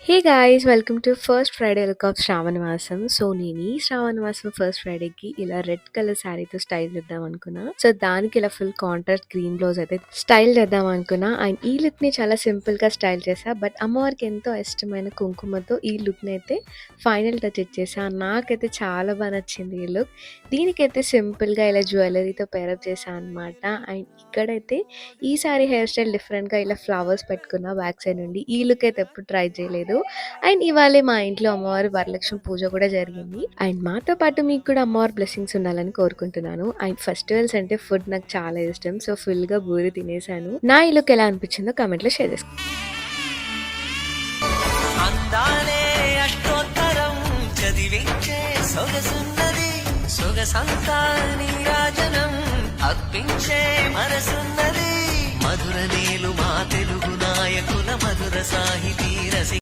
Hey guys! Welcome to first Friday look of Shravana మాసం. So, నేను ఈ శ్రావణ మాసం ఫస్ట్ ఫ్రైడేకి ఇలా రెడ్ కలర్ శారీతో స్టైల్ చేద్దాం అనుకున్నా. సో, దానికి ఇలా ఫుల్ కాంట్రాస్ట్ గ్రీన్ బ్లౌజ్ అయితే స్టైల్ చేద్దాం అనుకున్నా. అండ్ ఈ లుక్‌ని చాలా సింపుల్‌గా స్టైల్ చేశా. బట్ అమ్మవారికి ఎంతో ఇష్టమైన కుంకుమతో ఈ లుక్‌ని అయితే ఫైనల్ టచ్ ఇచ్చేసా. నాకైతే చాలా బాగా నచ్చింది ఈ లుక్. దీనికైతే సింపుల్‌గా ఇలా జ్యువెలరీతో పేరప్ చేశా అనమాట. అండ్ ఇక్కడైతే ఈ సారీ హెయిర్ స్టైల్ డిఫరెంట్‌గా ఇలా ఫ్లవర్స్ పెట్టుకున్న బ్యాక్ సైడ్ నుండి. ఈ లుక్ అయితే ఎప్పుడు ట్రై చేయలేదు. అండ్ ఇవాళే మా ఇంట్లో అమ్మవారి వరలక్ష్మి పూజ కూడా జరిగింది. అండ్ మాతో పాటు మీకు కూడా అమ్మవారి బ్లెస్సింగ్స్ ఉండాలని కోరుకుంటున్నాను. అండ్ ఫెస్టివల్స్ అంటే ఫుడ్ నాకు చాలా ఇష్టం. సో ఫుల్ గా బూరి తినేసాను. నా ఈ లుక్ ఎలా అనిపించిందో కామెంట్ లో షేర్ చేసుకోండి. అందాలే అష్టోత్తరం చదివించే సొగసున్నది సొగసంతా నీరాజనం అర్పించే మనసున్నది మధుర నీలు మా తెలుగు నాయకుల మధుర సాహితీ రసి